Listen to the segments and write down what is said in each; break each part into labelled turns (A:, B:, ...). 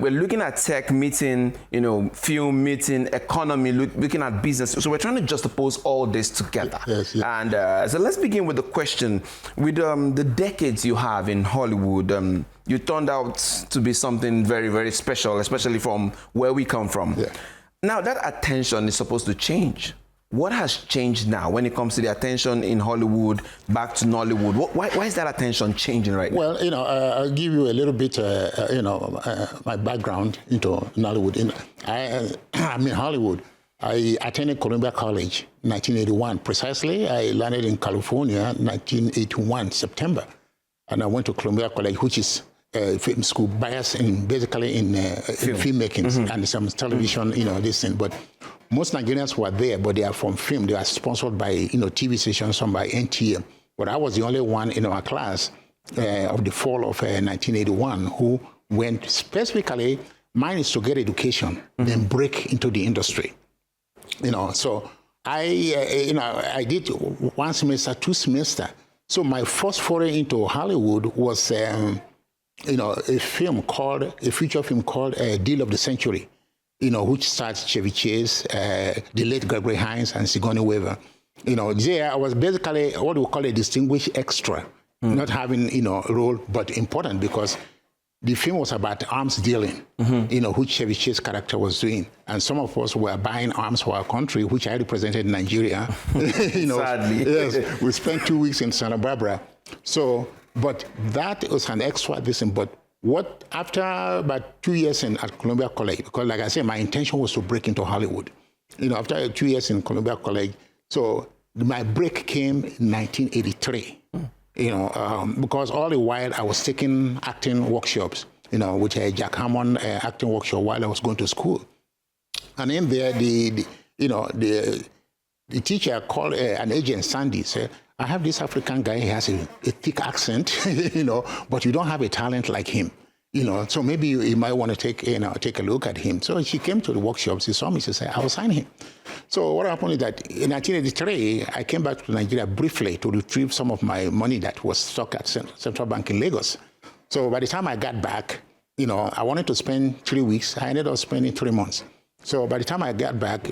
A: We're looking at tech meeting, film meeting, economy, looking at business. So we're trying to juxtapose all this together.
B: Yes, yes.
A: And so let's begin with the question. With the decades you have in Hollywood, you turned out to be something very, very special, especially from where we come from.
B: Yeah.
A: Now that attention is supposed to change. What has changed now when it comes to the attention in Hollywood back to Nollywood? Why is that attention changing right now?
B: Well, I'll give you a little bit, my background into Nollywood. I'm in Hollywood. I attended Columbia College in 1981. Precisely, I landed in California in 1981, September. And I went to Columbia College, which is a film school biased basically in filmmaking and some television, this thing. But most Nigerians were there, but they are from film. They are sponsored by, TV stations, some by NTA. But I was the only one in our class of the fall of 1981 who went specifically, mine is to get education, then break into the industry. So I did 1 semester, 2 semesters. So my first foray into Hollywood was, a feature film called Deal of the Century. Which starts Chevy Chase, the late Gregory Hines, and Sigourney Weaver. There I was basically what we call a distinguished extra, not having, a role, but important because the film was about arms dealing, which Chevy Chase's character was doing. And some of us were buying arms for our country, which I represented in Nigeria.
A: Sadly.
B: Yes, we spent 2 weeks in Santa Barbara. So, but that was an extra thing, but after about 2 years at Columbia College, because like I said, my intention was to break into Hollywood. After 2 years in Columbia College, so my break came in 1983. Because all the while I was taking acting workshops, with a Jack Hammond acting workshop while I was going to school. And in there, the teacher called an agent, Sandy, said, I have this African guy, he has a thick accent, but you don't have a talent like him, so maybe you might want to take a look at him. So she came to the workshops, she saw me, she said, I will sign him. So what happened is that in 1983, I came back to Nigeria briefly to retrieve some of my money that was stuck at Central Bank in Lagos. So by the time I got back, I wanted to spend 3 weeks. I ended up spending 3 months. So by the time I got back,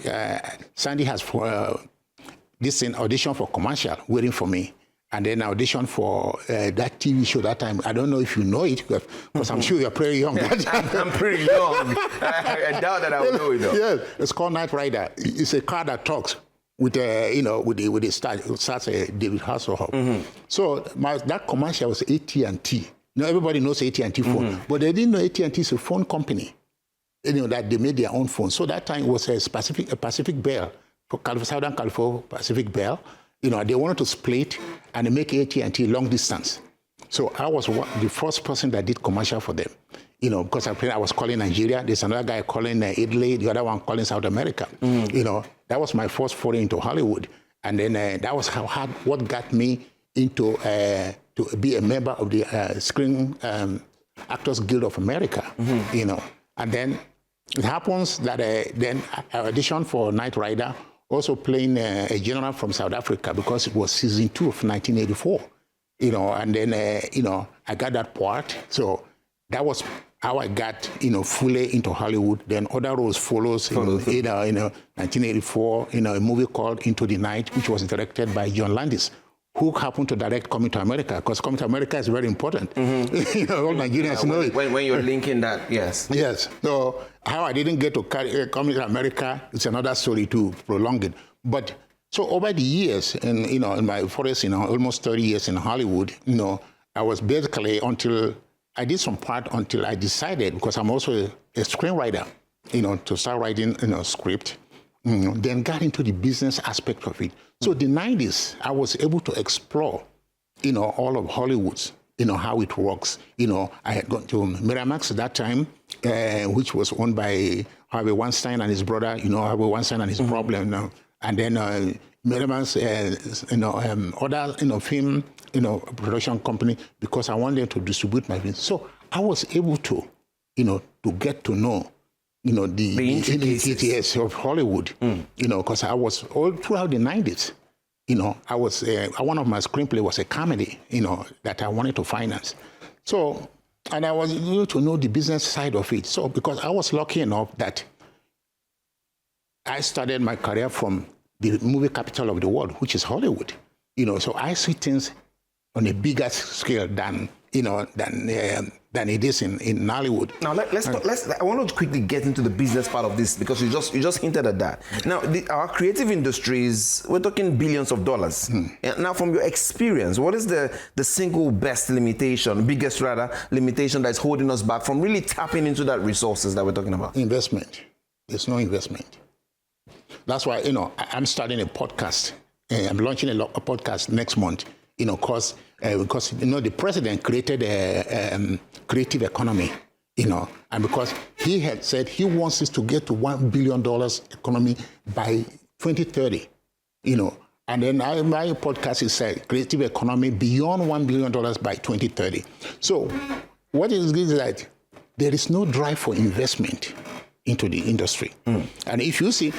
B: Sandy has this audition for commercial waiting for me. And then I auditioned for that TV show that time. I don't know if you know it, because I'm sure you're pretty young.
A: I'm pretty young. I doubt that I would know it though.
B: Yeah, it's called Knight Rider. It's a car that talks with the start. It starts David Hasselhoff. So that commercial was AT&T. Everybody knows AT&T phone, but they didn't know AT&T is a phone company. That they made their own phone. So that time it was a Pacific Bell. For Southern California Pacific Bell, they wanted to split and make AT&T long distance. So I was the first person that did commercial for them, because I was calling Nigeria. There's another guy calling Italy, the other one calling South America. That was my first foray into Hollywood. And then that was what got me into to be a member of the Screen Actors Guild of America, And then it happens that then I auditioned for Knight Rider, also playing a general from South Africa because it was season 2 of 1984, and then, I got that part. So that was how I got, fully into Hollywood. Then other roles follows, in 1984, a movie called Into the Night, which was directed by John Landis, who happened to direct Coming to America, because Coming to America is very important. All Nigerians know it.
A: When you're linking that, yes.
B: Yes. So how I didn't get to Coming to America, it's another story to prolong it. But so over the years, and in my forest, almost 30 years in Hollywood, I was basically until I did some part until I decided, because I'm also a screenwriter, to start writing script. Then got into the business aspect of it. So the 90s, I was able to explore, all of Hollywood's, how it works. I had gone to Miramax at that time, which was owned by Harvey Weinstein and his brother, Harvey Weinstein and his problem. And then Miramax, other, film, production company, because I wanted to distribute my film. So I was able to, to get to know the intricacies of Hollywood, because I was all throughout the 90s, I was, one of my screenplay was a comedy, that I wanted to finance. So And I was able to know the business side of it. So because I was lucky enough that I started my career from the movie capital of the world, which is Hollywood. So I see things on a bigger scale than it is in Nollywood.
A: Now I want to quickly get into the business part of this because you just hinted at that. Now our creative industries, we're talking billions of dollars. Now from your experience, what is the single biggest limitation that's holding us back from really tapping into that resources that we're talking about?
B: Investment. There's no investment. That's why I'm starting a podcast. I'm launching a podcast next month. Because the president created a creative economy, and because he had said he wants us to get to $1 billion economy by 2030, and then my podcast is creative economy beyond $1 billion by 2030. So what is that there is no drive for investment into the industry. And if you see,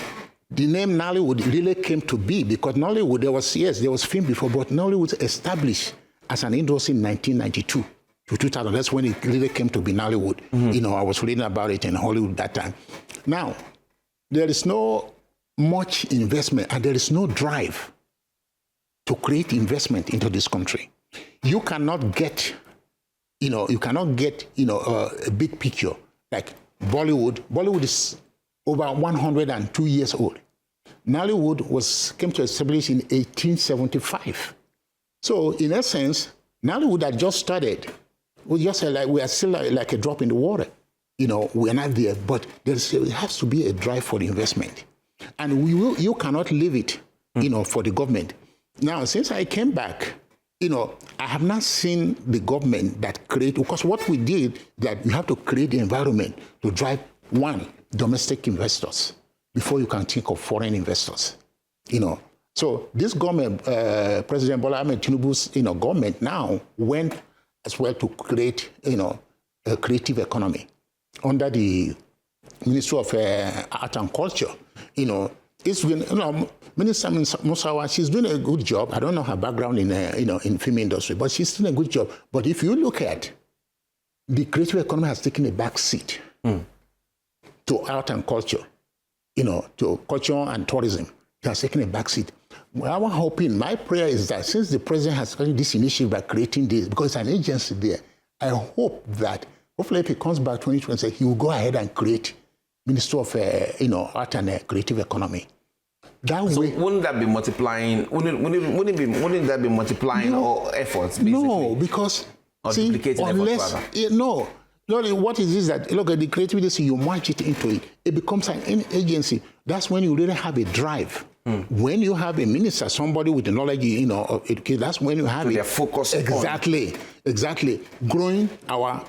B: the name Nollywood really came to be because Nollywood, there was film before, but Nollywood was established as an industry in 1992 to 2000. That's when it really came to be Nollywood. I was reading about it in Hollywood that time. Now, there is no much investment and there is no drive to create investment into this country. You cannot get, a big picture like Bollywood. Bollywood is over 102 years old. Nollywood came to establish in 1875. So in essence, Nollywood had just started. We are still like a drop in the water. We are not there, but it has to be a drive for the investment. And you cannot leave it, for the government. Now, since I came back, I have not seen the government that create, because what we did, that you have to create the environment to drive, one, domestic investors before you can think of foreign investors. So this government, President Bola Ahmed Tinubu's government now went as well to create a creative economy under the Ministry of Art and Culture. It's been Minister Musawa, she's doing a good job. I don't know her background in film industry, but she's doing a good job. But if you look at the creative economy has taken a back seat to art and culture, to culture and tourism. It has taken a backseat. Well, I'm hoping, my prayer is that since the president has started this initiative by creating this, because it's an agency there, I hope that, hopefully if he comes back 2020, he will go ahead and create Ministry of Art and Creative Economy.
A: Wouldn't that be multiplying? Wouldn't that be multiplying all efforts? Basically?
B: No, because
A: duplicating efforts,
B: no. What it is that, look at the creativity, you merge it into it. It becomes an agency. That's when you really have a drive. When you have a minister, somebody with the knowledge, that's when you have
A: so they're focused
B: exactly. Growing our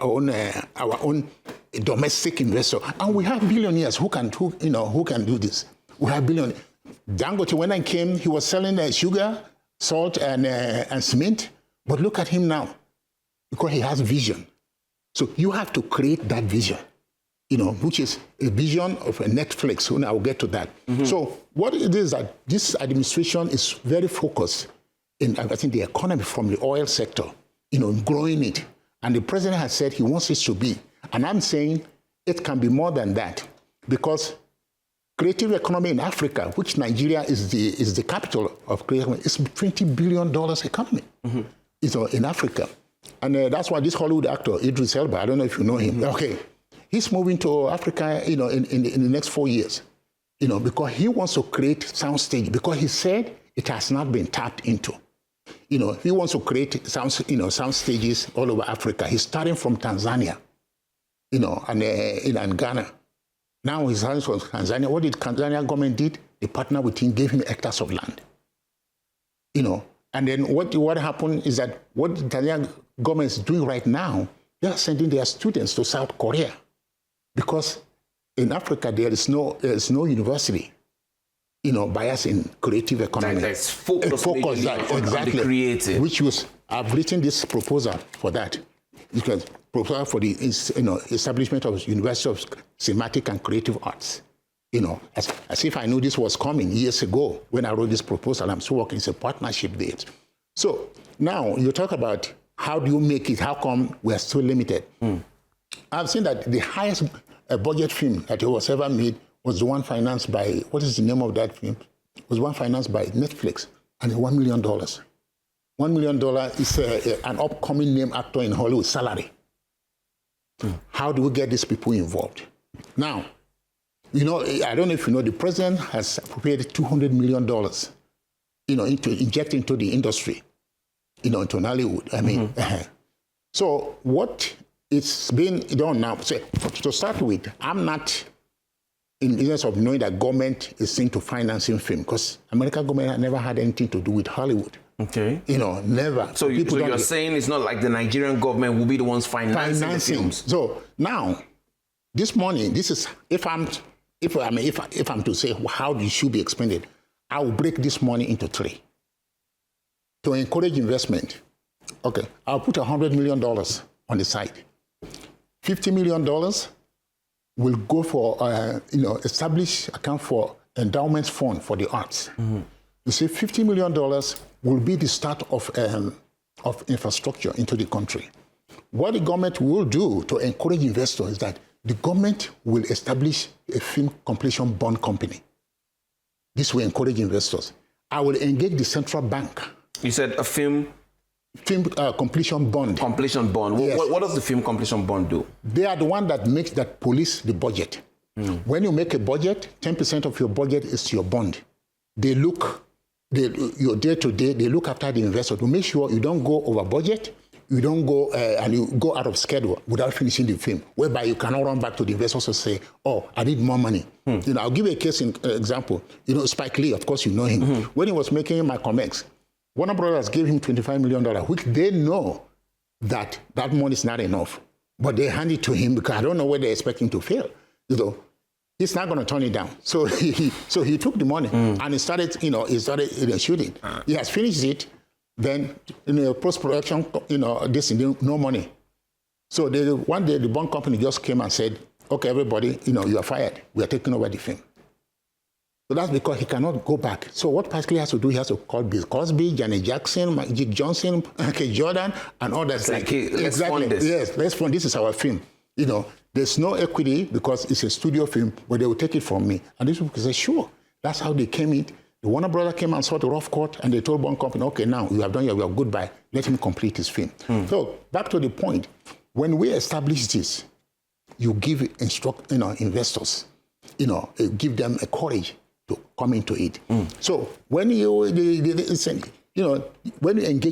B: own domestic investor. And we have billionaires who can do this. We have billionaires. Dangote, when I came, he was selling sugar, salt, and cement. But look at him now, because he has vision. So you have to create that vision, which is a vision of a Netflix. And I'll get to that. So what it is that this administration is very focused in, I think, the economy from the oil sector, growing it. And the president has said he wants it to be. And I'm saying it can be more than that, because creative economy in Africa, which Nigeria is the capital of creative, is $20 billion economy, in Africa. And that's why this Hollywood actor, Idris Elba, I don't know if you know him. Okay. He's moving to Africa, in the next 4 years, because he wants to create soundstage, because he said it has not been tapped into. He wants to create sound stages all over Africa. He's starting from Tanzania, and Ghana. Now he's starting from Tanzania. What did Tanzania government did? They partnered with him, gave him hectares of land. And then what happened is that what the Tanzania government is doing right now, they are sending their students to South Korea, because in Africa there is no university, bias in creative economy.
A: That's focused exactly on creative.
B: Which was, I've written this proposal for that, because proposal for the establishment of University of Thematic and Creative Arts. As if I knew this was coming years ago when I wrote this proposal. I'm still working. It's a partnership there. So now you talk about how do you make it? How come we're still limited? I've seen that the highest budget film that was ever made was the one financed by, what is the name of that film? It was one financed by Netflix, and it's $1 million. $1 million is an upcoming name actor in Hollywood salary. How do we get these people involved? Now, you know, I don't know if you know, the president has appropriated $200 million, you know, to inject into the industry, you know, into Hollywood. I mean, so what it's been done now, so to start with, I'm not in the business of knowing that government is seen to financing film, because American government never had anything to do with Hollywood. Okay. You know, never.
A: So you're saying it's not like the Nigerian government will be the ones financing the films.
B: So now, this money, this is, if I'm to say how it should be expended, I will break this money into three. To encourage investment, okay, I'll put $100 million on the side. $50 million will go for, you know, establish account for endowments fund for the arts. You see, $50 million will be the start of infrastructure into the country. What the government will do to encourage investors is that the government will establish a film completion bond company. This will encourage investors. I will engage the central bank. You said a film completion bond.
A: Completion bond. Yes. What does the film completion bond do?
B: They are the one that police the budget. When you make a budget, 10% of your budget is your bond. They look, your day-to-day, they look after the investor to make sure you don't go over budget, you don't go and you go out of schedule without finishing the film, whereby you cannot run back to the investors and say, oh, I need more money. You know, I'll give you a case example. You know, Spike Lee, of course you know him. When he was making Malcolm X, Warner Brothers gave him $25 million, which they know that money is not enough. But they hand it to him because I don't know where they expect him to fail. You know, he's not going to turn it down. So he took the money and he started shooting. He has finished it. Then in the post-production, you know, no money. So one day the bond company just came and said, okay, everybody, you know, you are fired. We are taking over the film. So that's because he cannot go back. So what Pascal has to do, he has to call Bill Cosby, Janet Jackson, Magic Johnson, K. Jordan, and others.
A: Let's fund this.
B: Yes, let's fund this. Is our film. You know, there's no equity because it's a studio film, but they will take it from me. And these people say, sure. That's how they came in. The Warner Brother came and saw the rough court, and they told one company, okay, now you have done your goodbye. Let him complete his film. So back to the point, when we establish this, you give investors, you know, give them a courage to come into it. So when you engage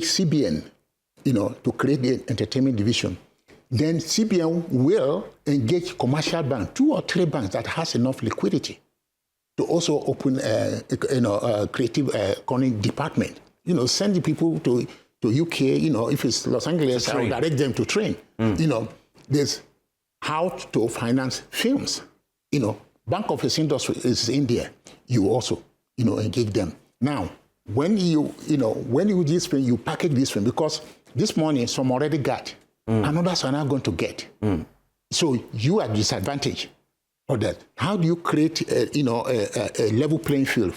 B: CBN, you know, to create the entertainment division, then CBN will engage commercial banks, 2 or 3 banks that has enough liquidity to also open a creative economy department. You know, send the people to UK. You know, if it's Los Angeles, I'll direct them to train. You know, there's how to finance films. You know, Bank of His Industry is in there. You also, you know, engage them. Now, when you this film, you package this film because this money some already got, and others are not going to get. So you are disadvantaged for that. How do you create a level playing field?